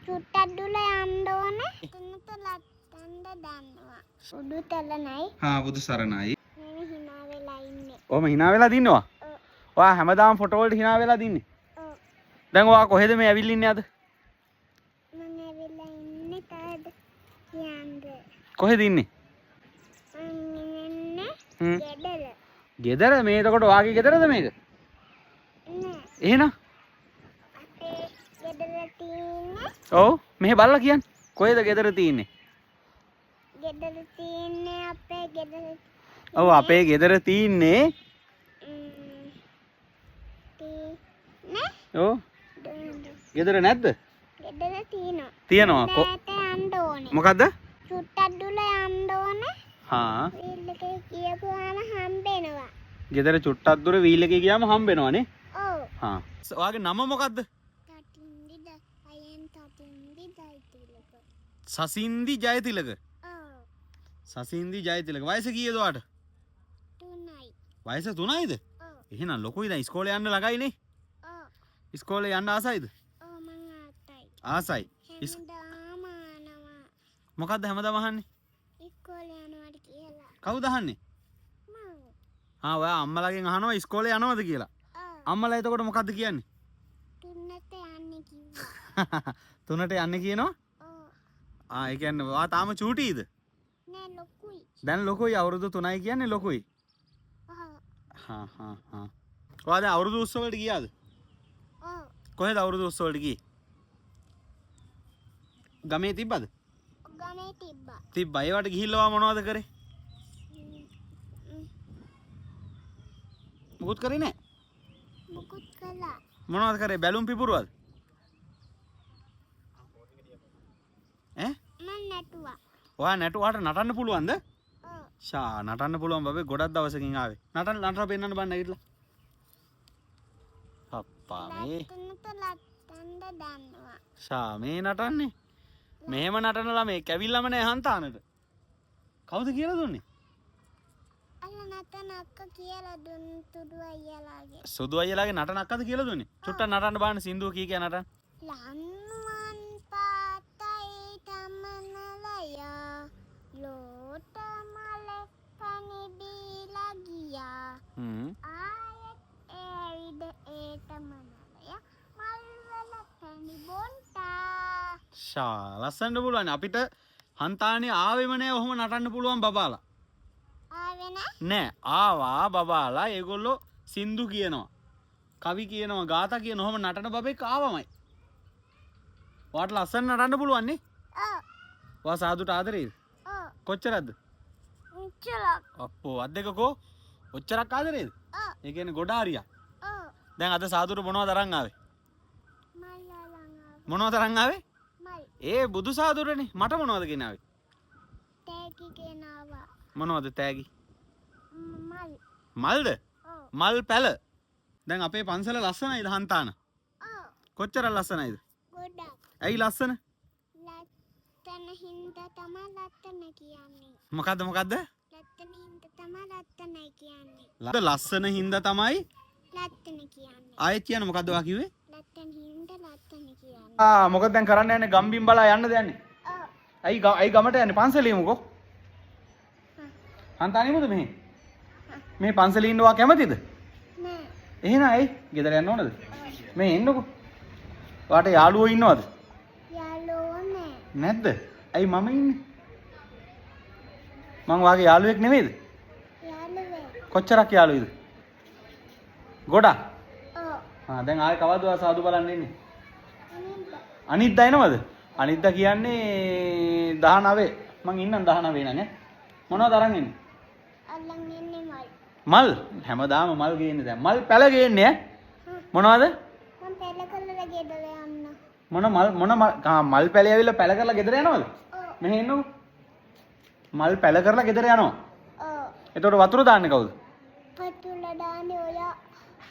චුට්ටක් දුල යන්න ඕනේ. තුනට ලත්තන්න දන්නවා. උඩු තලනයි. හා බුදු සරණයි. මේ hina වෙලා ඉන්නේ. ඔහම hina වෙලා දින්නවා. ඔයා හැමදාම ෆොටෝ වලට hina වෙලා දින්නේ. ඔව්. දැන් ඔයා කොහෙද මේ ඇවිල්ලා ඉන්නේ අද? මම ඇවිල්ලා ඉන්නේ තාද යන්නේ. කොහෙද ඉන්නේ? ඉන්නේ ගෙදර. ගෙදර මේ එතකොට ඔයාගේ ගෙදරද මේක? නෑ. එහෙනම් අපේ ගෙදර තියෙන්නේ. ඔව් මෙහෙ බලලා කියන්න. කොහෙද ගෙදර තියෙන්නේ? ගෙදර තියෙන්නේ අපේ ගෙදර. ඔව් අපේ ගෙදර තියෙන්නේ. ඔව් ගෙදර නැද්ද? ගෙදර තියෙනවා. තියෙනවා. ඈත යන්න ඕනේ. මොකද්ද? චුට්ටක් දුල යන්න ඕනේ. හා වීල් එකේ කියපුවාම හම්බෙනවා. ගෙදර චුට්ටක් දුර වීල් එකේ ගියාම හම්බ වෙනවනේ. ඔව්. හා ඔයාගේ නම මොකද්ද? තටින්දි අයන් තටින්දි දයිතිලක. සසින්දි ජයතිලක. ඔව්. සසින්දි ජයතිලක. වයස කීයද ඔයාට? 3යි. වයස 3යිද? ඔව්. එහෙනම් ලොකුයි දැන් ඉස්කෝලේ යන්න ළඟයිනේ. ඔව්. ඉස්කෝලේ යන්න ආසයිද? ඔව් මං ආතයි. ආසයි. හැමදාම ආනවා. මොකද්ද හැමදාම අහන්නේ? ඉස්කෝලේ යනවාට කියලා. කවුද අහන්නේ? මං. ඔයා අම්මලාගෙන් අහනවා ඉස්කෝලේ යනවද කියලා. ඔව්. අම්මලා එතකොට මොකද්ද කියන්නේ? 3ට යන්නේ කිව්වා. 3ට යන්නේ කියනවා? ඔව්. ඒ කියන්නේ ඔයා තාම චූටියිද? නෑ ලොකුයි. දැන් ලොකුයි අවුරුදු 3යි කියන්නේ ලොකුයි. ඔව්. ඔයා දැන් අවුරුදු උත්සව වලට ගියාද? ඔව්. කොහෙද අවුරුදු උත්සව වලට ගියේ? ගමේ තිබ්බද? ගමේ තිබ්බා. තිබ්බා. ඒවට ගිහිල්ලා ඔයා මොනවද කරේ? මුකුත් කරේ නෑ. මුකුත් කළා. මොනවද කරේ? බැලුම් පිපුරුවද? ඈ? මං නැටුවා. ඔයා නැටුවාට නටන්න පුළුවන්ද? ඔව්. ෂා නටන්න පුළුවන් බබේ ගොඩක් දවසකින් ආවේ. නටලා පෙන්නන්න බෑ නැගිටලා. අප්පා මේ තුනට ලත්තන්න දන්නවා. ෂා මේ නටන්නේ. මෙහෙම නටන ළමයි කැවිල්ලම නෑ හන්තානට. කවුද කියලා දුන්නේ? අල්ල නැතන අක්ක කියලා දුන් තුඩු අයියලාගේ. සුදු අයියලාගේ නටන අක්කද කියලා දුන්නේ? චුට්ටක් නටන්න බාන්න සින්දුව කී කිය නටන්න. ලන්නුවන් පාතයි තමනලය ලෝට මල පනි බීලා ගියා. ආයෙත් ඒවිද ඒ තමනලය මල්වල පනි බොන්ටා. ෂා ලස්සනට පුළුවන්. අපිට හන්තානේ ආවෙම නෑ ඔහොම නටන්න පුළුවන් බබාලා. ආවේ නෑ? නෑ ආවා බබාලා ඒගොල්ලෝ සින්දු කියනවා. කවි කියනවා ගාථා කියන ඔහොම නටන බබෙක් ආවමයි. ඔයාට ලස්සන නටන්න පුළුවන් නේ? ඔව්. ඔයා සාදුට ආදරේද? ඔව්. කොච්චරද? උච්චලක්. අප්පෝ අත් දෙක කෝ? ඔච්චරක් ආදරේද? ඔව්. ඒ කියන්නේ ගොඩාරියා. ඔව්. දැන් අද සාදුට මොනවද අරන් ආවේ? මල් ළඟ මොනවද අරන් ආවේ? මල්. ඒ බුදු සාදුරනේ. මට මොනවද ගෙනාවේ? තෑගි ගෙනාවා. මොනවද තෑගි? මල්. මල්ද? ඔව්. මල් පැල. දැන් අපේ පන්සල ලස්සනයිද හන්තාන? ඔව්. කොච්චර ලස්සනයිද? ගොඩක්. ඇයි ලස්සන? ලත්තන හින්දා තමයි ලත්තන කියන්නේ. මොකද්ද මොකද්ද? ලත්තන හින්දා තමයි ලත්තනයි කියන්නේ. ලස්සන හින්දා තමයි ලත්තන කියන්නේ. ආයෙත් කියන්න මොකද්ද ඔයා කිව්වේ? ලත්තන හින්දා ලත්තන කියන්නේ. මොකද දැන් කරන්න යන්නේ ගම්බිම් බලා යන්නද යන්නේ? ඔව්. ඇයි ගමට යන්නේ පන්සලේ යමුකෝ? හන්තානෙමුද මෙහෙ? මේ පන්සලේ ඉන්නවා කැමතිද? නෑ. එහෙනම් ඇයි ගෙදර යන්න ඕනද? මේ එන්නකෝ. ඔයාට යාළුවෝ ඉන්නවද? යාළුවෝ නෑ. නැද්ද? ඇයි මම ඉන්නේ? මං වාගේ යාළුවෙක් නෙමෙයිද? යාළුවේ. කොච්චරක් යාළුවයිද? ගොඩක්. ඔව්. දැන් ආයේ කවද්ද ඔයා සාදු බලන්න එන්නේ? අනිද්දා. අනිද්දා එනවද? අනිද්දා කියන්නේ 19. මං ඉන්නම් 19 නම් ඈ. මොනවද අරන් එන්නේ? අල්ලන් එන්නේ මල්. මල් හැමදාම මල් ගේන්නේ දැන්. මල් පැල ගේන්නේ ඈ. මොනවද? මම පැල කරලා ගෙදර යන්න. මල් පැලේ ඇවිල්ලා පැල කරලා ගෙදර යනවද? ඔව්. මෙහෙ එන්නකෝ. මල් පැල කරලා ගෙදර යනවා. ඔව්. එතකොට වතුර දාන්නේ කවුද? පතුල දාන්නේ ඔයා.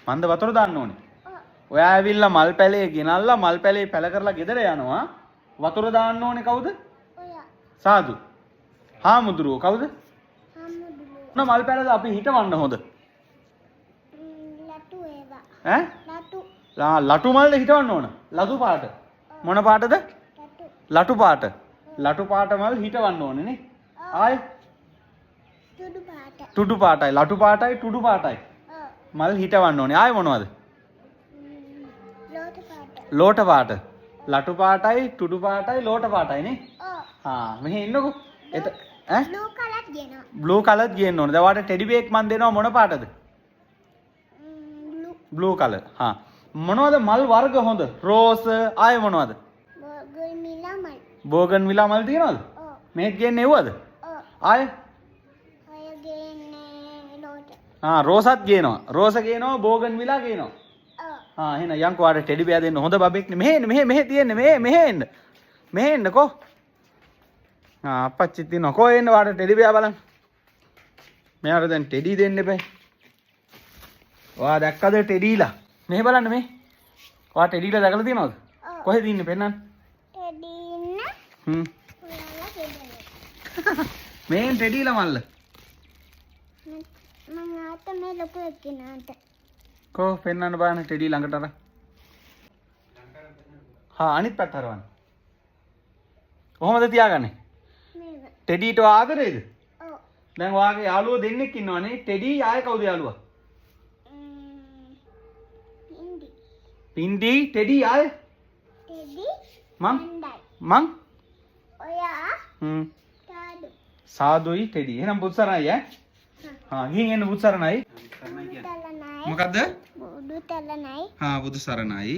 මන්ද වතුර දාන්න ඕනේ. ඔව්. ඔයා ඇවිල්ලා මල් පැලේ ගෙනල්ලා මල් පැලේ පැල කරලා ගෙදර යනවා. වතුර දාන්න ඕනේ කවුද? ඔයා. සාදු. හාමුදුරුවෝ කවුද? හම්මුදුලෝ. මල් පැලද අපි හිටවන්න හොඳ. ලටු ඒවා. ඈ? ලටු. ලටු මල්ද හිටවන්න ඕන. ලදු පාට. මොන පාටද? ලටු ලටු පාට. ලටු පාට මල් හිටවන්න ඕනේ නේ. ආයේ තුඩු පාට. තුඩු පාටයි. ලටු පාටයි තුඩු පාටයි. ඔව්. මල් හිටවන්න ඕනේ. ආයේ මොනවද? ලෝට පාට. ලෝට පාට. ලටු පාටයි තුඩු පාටයි ලෝට පාටයි නේ. ඔව්. හා මෙහෙ ඉන්නකෝ. ඈ බ්ලූ කලර් ගෙනවා. බ්ලූ කලර් ගේන්න ඕනේ. දැන් වාට ටෙඩි බේක් මන් දෙනවා මොන පාටද? බ්ලූ. Blue colour. හා මොනවද මල් වර්ග හොඳ? රෝස් ආයේ මොනවද? බෝගල් මිලාමල්. බෝගන් විලා මල් තියෙනවද? ඔව්. මේක ගේන්නේ එව්වද? ඔව්. ආයේ ඔය ගේන්නේ ලෝට. රෝසත් ගේනවා. රෝස ගේනවා බෝගන් විලා ගේනවා. ඔව්. එහෙනම් යන්කෝ වාට ටෙඩි බෑ දෙන්න හොඳ බබෙක් නේ. මෙහෙ එන්න මෙහෙ තියෙන්නේ මෙහෙ එන්න. මෙහෙ එන්නකෝ. අපච්චි තියනවා. කොහෙ එන්න වාට ටෙඩි බෑ බලන්න. මෙයාට දැන් ටෙඩි දෙන්න එපා. ඔයා දැක්කද ටෙඩිලා? මෙහෙ බලන්න මේ. ඔයා ටෙඩිලා දැකලා තියෙනවද? ඔව්. කොහෙද ඉන්නේ පෙන්නන්න. ටෙඩි ඉන්න හ්ම්. ඔයාලා ගෙදර. මේන් ටෙඩිලා මල්ල. මම ආත මේ ලොකු එක්කිනාට. කො පෙන්නන්න බලන්න ටෙඩි ළඟට අර. අනිත් පැත්ත හරවන්න. කොහොමද තියාගන්නේ? මේක. ටෙඩිට ආදරේද? ඔව්. දැන් ඔයාගේ යාළුවෝ දෙන්නෙක් ඉන්නවනේ. ටෙඩි ආයේ කවුද යාළුවා? ඉන්දි. පින්ඩි ටෙඩි ආයේ ටෙඩි මං හොඳයි. මං ඔයා හ්ම් තාඩු. සාදුයි ටෙඩි. එහෙනම් බුත්සරණයි ඈ. ගිහින් එන්න බුත්සරණයි. තලනයි. මොකද්ද? බුදු තලනයි. බුදු සරණයි.